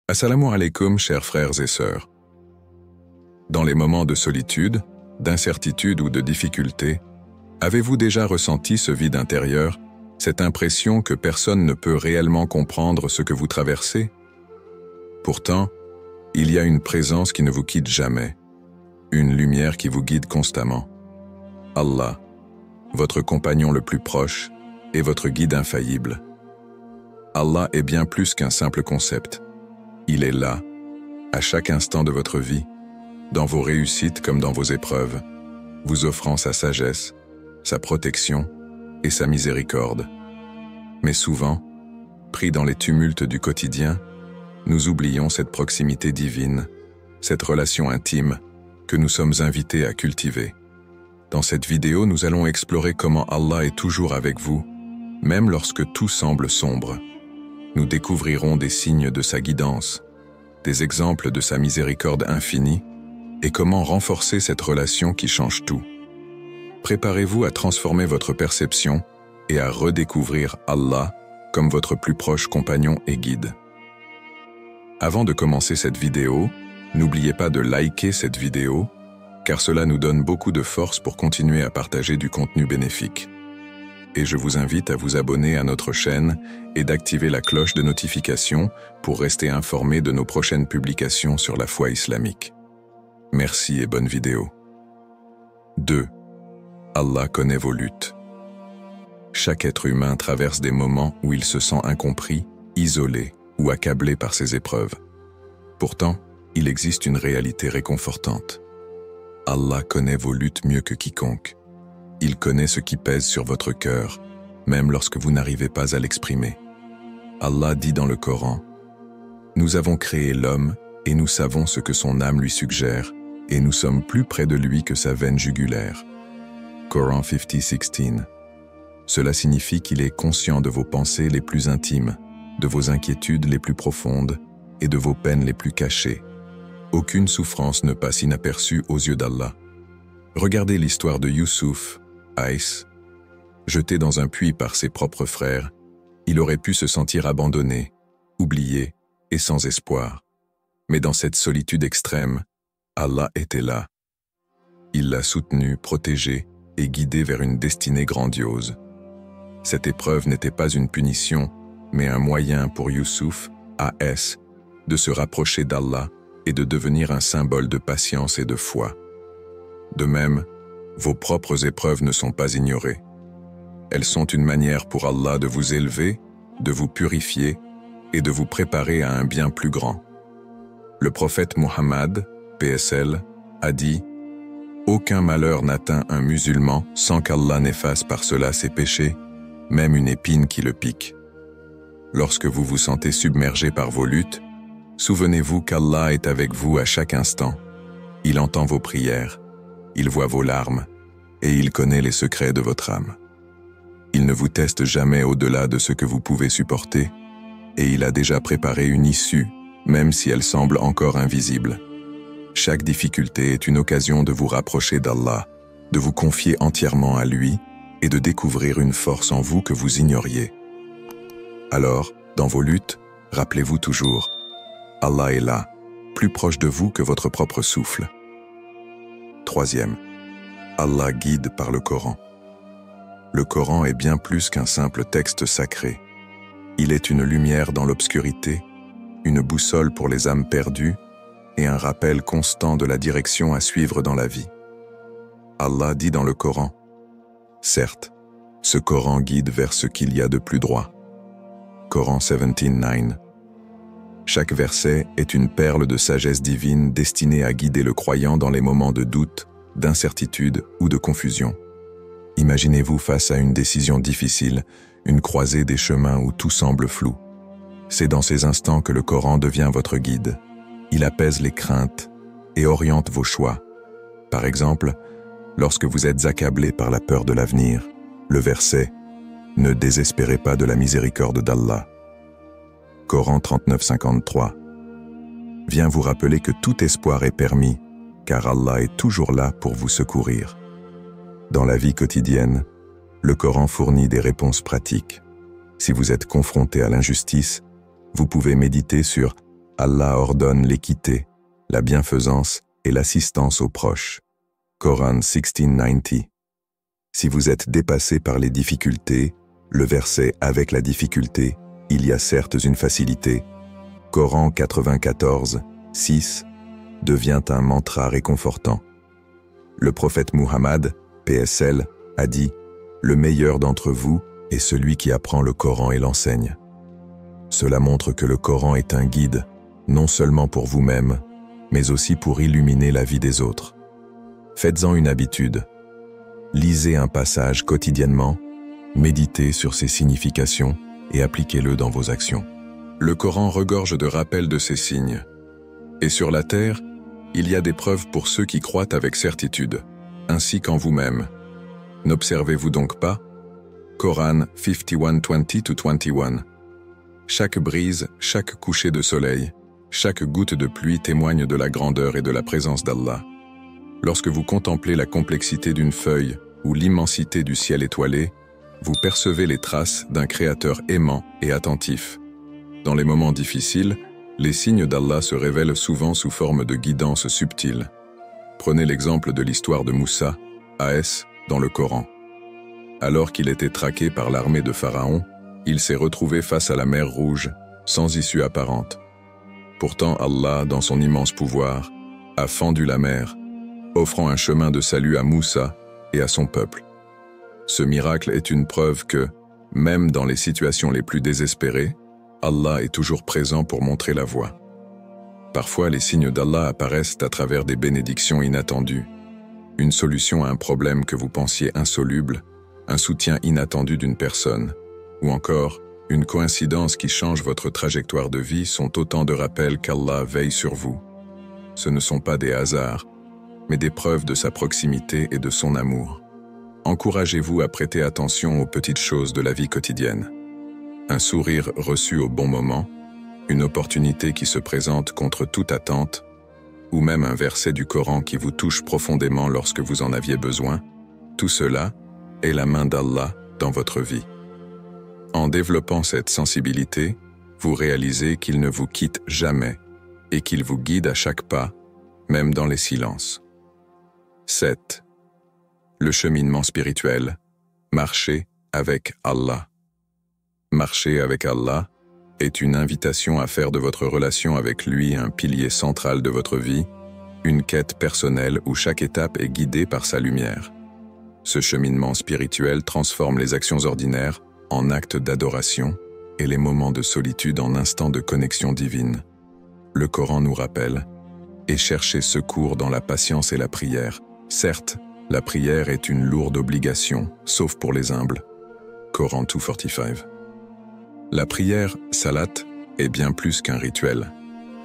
Assalamu alaikum, chers frères et sœurs. Dans les moments de solitude, d'incertitude ou de difficulté, avez-vous déjà ressenti ce vide intérieur, cette impression que personne ne peut réellement comprendre ce que vous traversez? Pourtant, il y a une présence qui ne vous quitte jamais, une lumière qui vous guide constamment. Allah, votre compagnon le plus proche et votre guide infaillible. Allah est bien plus qu'un simple concept. Il est là, à chaque instant de votre vie, dans vos réussites comme dans vos épreuves, vous offrant sa sagesse, sa protection et sa miséricorde. Mais souvent, pris dans les tumultes du quotidien, nous oublions cette proximité divine, cette relation intime que nous sommes invités à cultiver. Dans cette vidéo, nous allons explorer comment Allah est toujours avec vous, même lorsque tout semble sombre. Nous découvrirons des signes de sa guidance, des exemples de sa miséricorde infinie, et comment renforcer cette relation qui change tout. Préparez-vous à transformer votre perception et à redécouvrir Allah comme votre plus proche compagnon et guide. Avant de commencer cette vidéo, n'oubliez pas de liker cette vidéo, car cela nous donne beaucoup de force pour continuer à partager du contenu bénéfique. Et je vous invite à vous abonner à notre chaîne et d'activer la cloche de notification pour rester informé de nos prochaines publications sur la foi islamique. Merci et bonne vidéo. 2. Allah connaît vos luttes. Chaque être humain traverse des moments où il se sent incompris, isolé ou accablé par ses épreuves. Pourtant, il existe une réalité réconfortante. Allah connaît vos luttes mieux que quiconque. Il connaît ce qui pèse sur votre cœur, même lorsque vous n'arrivez pas à l'exprimer. Allah dit dans le Coran, « Nous avons créé l'homme et nous savons ce que son âme lui suggère, et nous sommes plus près de lui que sa veine jugulaire. » Coran 50:16. Cela signifie qu'il est conscient de vos pensées les plus intimes, de vos inquiétudes les plus profondes et de vos peines les plus cachées. Aucune souffrance ne passe inaperçue aux yeux d'Allah. Regardez l'histoire de Youssouf, jeté dans un puits par ses propres frères, il aurait pu se sentir abandonné, oublié et sans espoir. Mais dans cette solitude extrême, Allah était là. Il l'a soutenu, protégé et guidé vers une destinée grandiose. Cette épreuve n'était pas une punition, mais un moyen pour Youssouf, de se rapprocher d'Allah et de devenir un symbole de patience et de foi. De même, vos propres épreuves ne sont pas ignorées. Elles sont une manière pour Allah de vous élever, de vous purifier et de vous préparer à un bien plus grand. Le prophète Mohammed, PSL, a dit « Aucun malheur n'atteint un musulman sans qu'Allah n'efface par cela ses péchés, même une épine qui le pique. » Lorsque vous vous sentez submergé par vos luttes, souvenez-vous qu'Allah est avec vous à chaque instant. Il entend vos prières, il voit vos larmes et il connaît les secrets de votre âme. Il ne vous teste jamais au-delà de ce que vous pouvez supporter et il a déjà préparé une issue, même si elle semble encore invisible. Chaque difficulté est une occasion de vous rapprocher d'Allah, de vous confier entièrement à lui et de découvrir une force en vous que vous ignoriez. Alors, dans vos luttes, rappelez-vous toujours, Allah est là, plus proche de vous que votre propre souffle. 3. Allah guide par le Coran. Le Coran est bien plus qu'un simple texte sacré. Il est une lumière dans l'obscurité, une boussole pour les âmes perdues et un rappel constant de la direction à suivre dans la vie. Allah dit dans le Coran, « Certes, ce Coran guide vers ce qu'il y a de plus droit. » Coran 17:9. Chaque verset est une perle de sagesse divine destinée à guider le croyant dans les moments de doute, d'incertitude ou de confusion. Imaginez-vous face à une décision difficile, une croisée des chemins où tout semble flou. C'est dans ces instants que le Coran devient votre guide. Il apaise les craintes et oriente vos choix. Par exemple, lorsque vous êtes accablé par la peur de l'avenir, le verset « Ne désespérez pas de la miséricorde d'Allah » Coran 39:53 vient vous rappeler que tout espoir est permis, car Allah est toujours là pour vous secourir. Dans la vie quotidienne, le Coran fournit des réponses pratiques. Si vous êtes confronté à l'injustice, vous pouvez méditer sur « Allah ordonne l'équité, la bienfaisance et l'assistance aux proches. Coran 1690. Si vous êtes dépassé par les difficultés, le verset « Avec la difficulté, il y a certes une facilité » Coran 94, 6 devient un mantra réconfortant. Le prophète Muhammad, PSL, a dit « Le meilleur d'entre vous est celui qui apprend le Coran et l'enseigne ». Cela montre que le Coran est un guide, non seulement pour vous-même, mais aussi pour illuminer la vie des autres. Faites-en une habitude. Lisez un passage quotidiennement, méditez sur ses significations et appliquez-le dans vos actions. Le Coran regorge de rappels de ces signes. Et sur la terre, il y a des preuves pour ceux qui croient avec certitude, ainsi qu'en vous-même. N'observez-vous donc pas? Coran 51:20-21. Chaque brise, chaque coucher de soleil, chaque goutte de pluie témoigne de la grandeur et de la présence d'Allah. Lorsque vous contemplez la complexité d'une feuille ou l'immensité du ciel étoilé, vous percevez les traces d'un créateur aimant et attentif. Dans les moments difficiles, les signes d'Allah se révèlent souvent sous forme de guidance subtile. Prenez l'exemple de l'histoire de Moussa, AS, dans le Coran. Alors qu'il était traqué par l'armée de Pharaon, il s'est retrouvé face à la mer Rouge, sans issue apparente. Pourtant Allah, dans son immense pouvoir, a fendu la mer, offrant un chemin de salut à Moussa et à son peuple. Ce miracle est une preuve que, même dans les situations les plus désespérées, Allah est toujours présent pour montrer la voie. Parfois, les signes d'Allah apparaissent à travers des bénédictions inattendues. Une solution à un problème que vous pensiez insoluble, un soutien inattendu d'une personne, ou encore une coïncidence qui change votre trajectoire de vie sont autant de rappels qu'Allah veille sur vous. Ce ne sont pas des hasards, mais des preuves de sa proximité et de son amour. Encouragez-vous à prêter attention aux petites choses de la vie quotidienne. Un sourire reçu au bon moment, une opportunité qui se présente contre toute attente, ou même un verset du Coran qui vous touche profondément lorsque vous en aviez besoin, tout cela est la main d'Allah dans votre vie. En développant cette sensibilité, vous réalisez qu'il ne vous quitte jamais et qu'il vous guide à chaque pas, même dans les silences. 7. Le cheminement spirituel. Marcher avec Allah. Marcher avec Allah est une invitation à faire de votre relation avec lui un pilier central de votre vie, une quête personnelle où chaque étape est guidée par sa lumière. Ce cheminement spirituel transforme les actions ordinaires en actes d'adoration et les moments de solitude en instants de connexion divine. Le Coran nous rappelle « Et cherchez secours dans la patience et la prière ». Certes, la prière est une lourde obligation, sauf pour les humbles. Coran 2:45. La prière, salat, est bien plus qu'un rituel.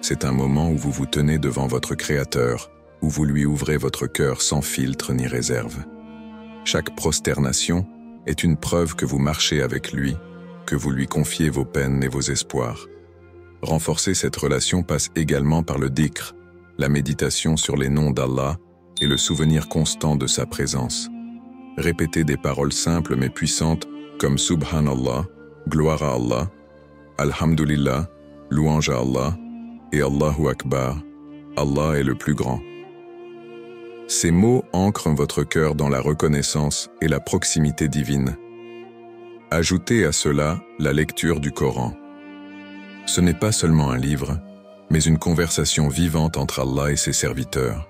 C'est un moment où vous vous tenez devant votre Créateur, où vous lui ouvrez votre cœur sans filtre ni réserve. Chaque prosternation est une preuve que vous marchez avec lui, que vous lui confiez vos peines et vos espoirs. Renforcer cette relation passe également par le dhikr, la méditation sur les noms d'Allah et le souvenir constant de sa présence. Répétez des paroles simples mais puissantes comme Subhanallah, gloire à Allah, Alhamdulillah, louange à Allah, et Allahu Akbar, Allah est le plus grand. Ces mots ancrent votre cœur dans la reconnaissance et la proximité divine. Ajoutez à cela la lecture du Coran. Ce n'est pas seulement un livre, mais une conversation vivante entre Allah et ses serviteurs.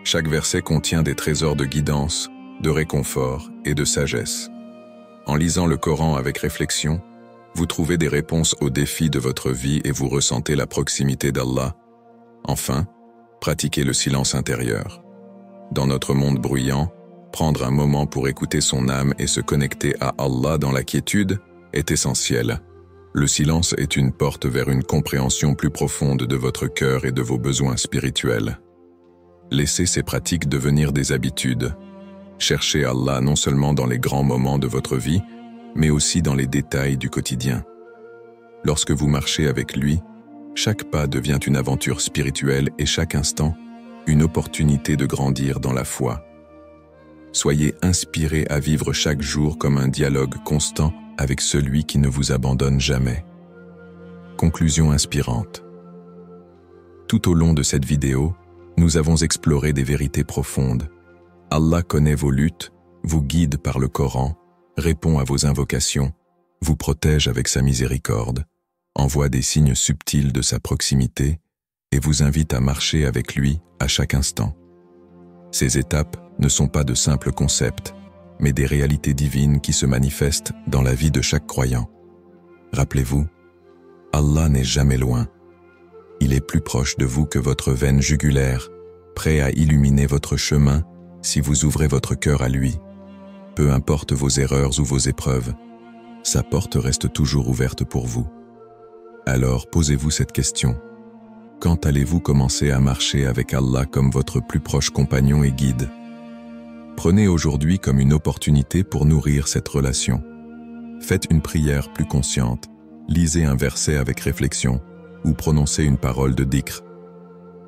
Chaque verset contient des trésors de guidance, de réconfort et de sagesse. En lisant le Coran avec réflexion, vous trouvez des réponses aux défis de votre vie et vous ressentez la proximité d'Allah. Enfin, pratiquez le silence intérieur. Dans notre monde bruyant, prendre un moment pour écouter son âme et se connecter à Allah dans la quiétude est essentiel. Le silence est une porte vers une compréhension plus profonde de votre cœur et de vos besoins spirituels. Laissez ces pratiques devenir des habitudes. Cherchez Allah non seulement dans les grands moments de votre vie, mais aussi dans les détails du quotidien. Lorsque vous marchez avec lui, chaque pas devient une aventure spirituelle et chaque instant, une opportunité de grandir dans la foi. Soyez inspirés à vivre chaque jour comme un dialogue constant avec celui qui ne vous abandonne jamais. Conclusion inspirante. Tout au long de cette vidéo, nous avons exploré des vérités profondes. Allah connaît vos luttes, vous guide par le Coran, répond à vos invocations, vous protège avec sa miséricorde, envoie des signes subtils de sa proximité et vous invite à marcher avec lui à chaque instant. Ces étapes ne sont pas de simples concepts, mais des réalités divines qui se manifestent dans la vie de chaque croyant. Rappelez-vous, Allah n'est jamais loin. Il est plus proche de vous que votre veine jugulaire, prêt à illuminer votre chemin si vous ouvrez votre cœur à lui. Peu importe vos erreurs ou vos épreuves, sa porte reste toujours ouverte pour vous. Alors posez-vous cette question. Quand allez-vous commencer à marcher avec Allah comme votre plus proche compagnon et guide? Prenez aujourd'hui comme une opportunité pour nourrir cette relation. Faites une prière plus consciente, lisez un verset avec réflexion ou prononcez une parole de dhikr.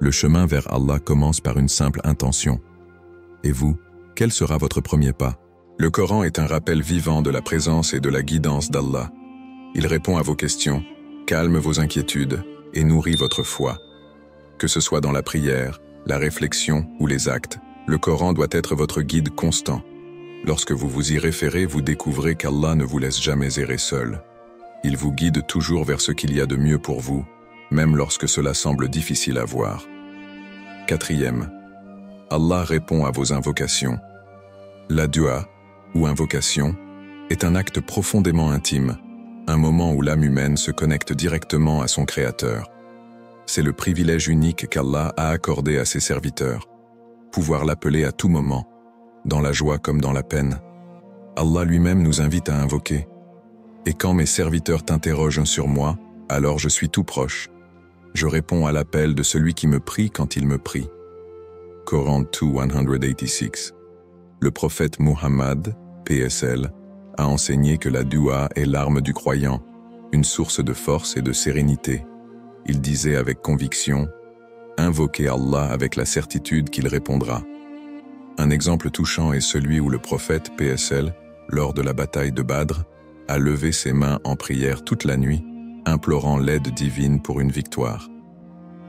Le chemin vers Allah commence par une simple intention. Et vous, quel sera votre premier pas? Le Coran est un rappel vivant de la présence et de la guidance d'Allah. Il répond à vos questions, calme vos inquiétudes et nourrit votre foi. Que ce soit dans la prière, la réflexion ou les actes, le Coran doit être votre guide constant. Lorsque vous vous y référez, vous découvrez qu'Allah ne vous laisse jamais errer seul. Il vous guide toujours vers ce qu'il y a de mieux pour vous, même lorsque cela semble difficile à voir. Quatrième, Allah répond à vos invocations. La dua, ou invocation, est un acte profondément intime, un moment où l'âme humaine se connecte directement à son Créateur. C'est le privilège unique qu'Allah a accordé à ses serviteurs, pouvoir l'appeler à tout moment, dans la joie comme dans la peine. Allah lui-même nous invite à invoquer. Et quand mes serviteurs t'interrogent sur moi, alors je suis tout proche. Je réponds à l'appel de celui qui me prie quand il me prie. Coran 2:186. Le prophète Muhammad, PSL, a enseigné que la dua est l'arme du croyant, une source de force et de sérénité. Il disait avec conviction, « Invoquez Allah avec la certitude qu'il répondra ». Un exemple touchant est celui où le prophète, PSL, lors de la bataille de Badr, a levé ses mains en prière toute la nuit, implorant l'aide divine pour une victoire.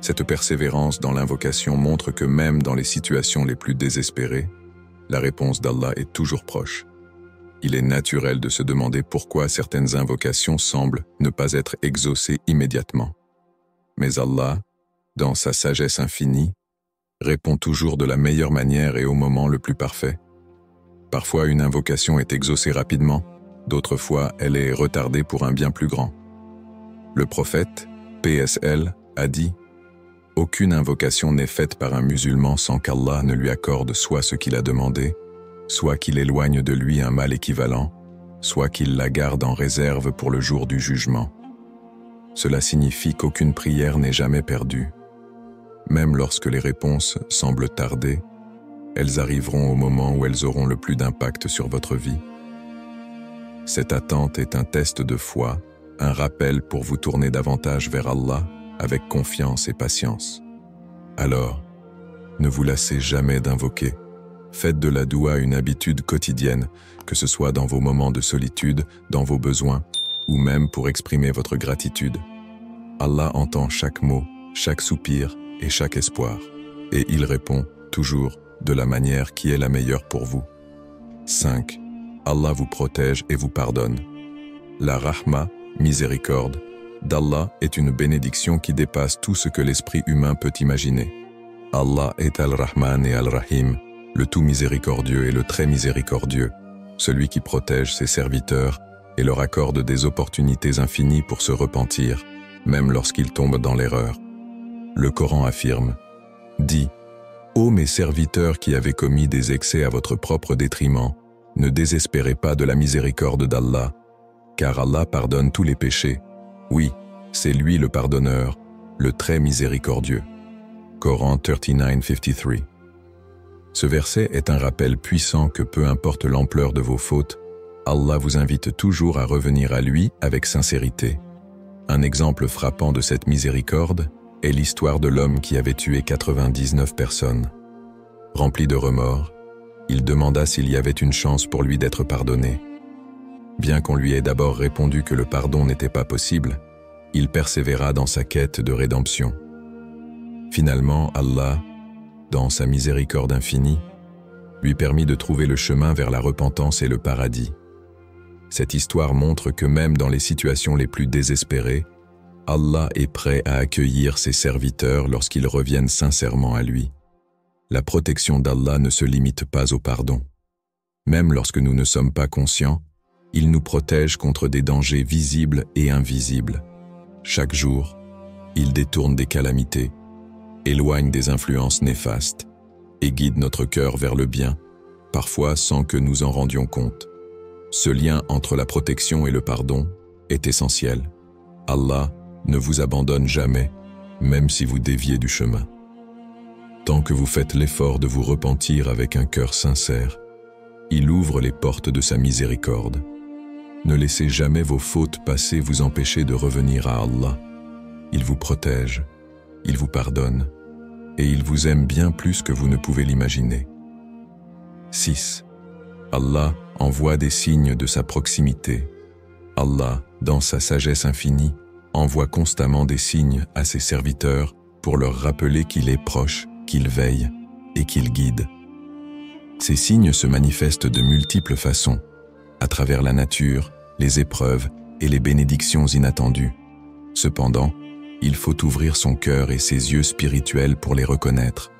Cette persévérance dans l'invocation montre que même dans les situations les plus désespérées, la réponse d'Allah est toujours proche. Il est naturel de se demander pourquoi certaines invocations semblent ne pas être exaucées immédiatement. Mais Allah, dans sa sagesse infinie, répond toujours de la meilleure manière et au moment le plus parfait. Parfois une invocation est exaucée rapidement, d'autres fois elle est retardée pour un bien plus grand. Le prophète, PSL, a dit « Aucune invocation n'est faite par un musulman sans qu'Allah ne lui accorde soit ce qu'il a demandé, soit qu'il éloigne de lui un mal équivalent, soit qu'il la garde en réserve pour le jour du jugement. » Cela signifie qu'aucune prière n'est jamais perdue. Même lorsque les réponses semblent tarder, elles arriveront au moment où elles auront le plus d'impact sur votre vie. Cette attente est un test de foi, un rappel pour vous tourner davantage vers Allah avec confiance et patience. Alors, ne vous lassez jamais d'invoquer. Faites de la doua une habitude quotidienne, que ce soit dans vos moments de solitude, dans vos besoins, ou même pour exprimer votre gratitude. Allah entend chaque mot, chaque soupir et chaque espoir, et il répond, toujours, de la manière qui est la meilleure pour vous. 5. Allah vous protège et vous pardonne. La rahma, miséricorde, d'Allah est une bénédiction qui dépasse tout ce que l'esprit humain peut imaginer. Allah est Al-Rahman et Al-Rahim, le tout miséricordieux et le très miséricordieux, celui qui protège ses serviteurs et leur accorde des opportunités infinies pour se repentir, même lorsqu'ils tombent dans l'erreur. Le Coran affirme, « Dis, ô mes serviteurs qui avez commis des excès à votre propre détriment, ne désespérez pas de la miséricorde d'Allah, car Allah pardonne tous les péchés. Oui, c'est lui le pardonneur, le très miséricordieux. » Coran 39:53. Ce verset est un rappel puissant que peu importe l'ampleur de vos fautes, Allah vous invite toujours à revenir à lui avec sincérité. Un exemple frappant de cette miséricorde est l'histoire de l'homme qui avait tué 99 personnes. Rempli de remords, il demanda s'il y avait une chance pour lui d'être pardonné. Bien qu'on lui ait d'abord répondu que le pardon n'était pas possible, il persévéra dans sa quête de rédemption. Finalement, Allah, dans sa miséricorde infinie, lui permit de trouver le chemin vers la repentance et le paradis. Cette histoire montre que même dans les situations les plus désespérées, Allah est prêt à accueillir ses serviteurs lorsqu'ils reviennent sincèrement à lui. La protection d'Allah ne se limite pas au pardon. Même lorsque nous ne sommes pas conscients, il nous protège contre des dangers visibles et invisibles. Chaque jour, il détourne des calamités, éloigne des influences néfastes et guide notre cœur vers le bien, parfois sans que nous en rendions compte. Ce lien entre la protection et le pardon est essentiel. Allah ne vous abandonne jamais, même si vous déviez du chemin. Tant que vous faites l'effort de vous repentir avec un cœur sincère, il ouvre les portes de sa miséricorde. Ne laissez jamais vos fautes passées vous empêcher de revenir à Allah. Il vous protège, il vous pardonne, et il vous aime bien plus que vous ne pouvez l'imaginer. 6. Allah envoie des signes de sa proximité. Allah, dans sa sagesse infinie, envoie constamment des signes à ses serviteurs pour leur rappeler qu'il est proche, qu'il veille et qu'il guide. Ces signes se manifestent de multiples façons, à travers la nature, les épreuves et les bénédictions inattendues. Cependant, il faut ouvrir son cœur et ses yeux spirituels pour les reconnaître.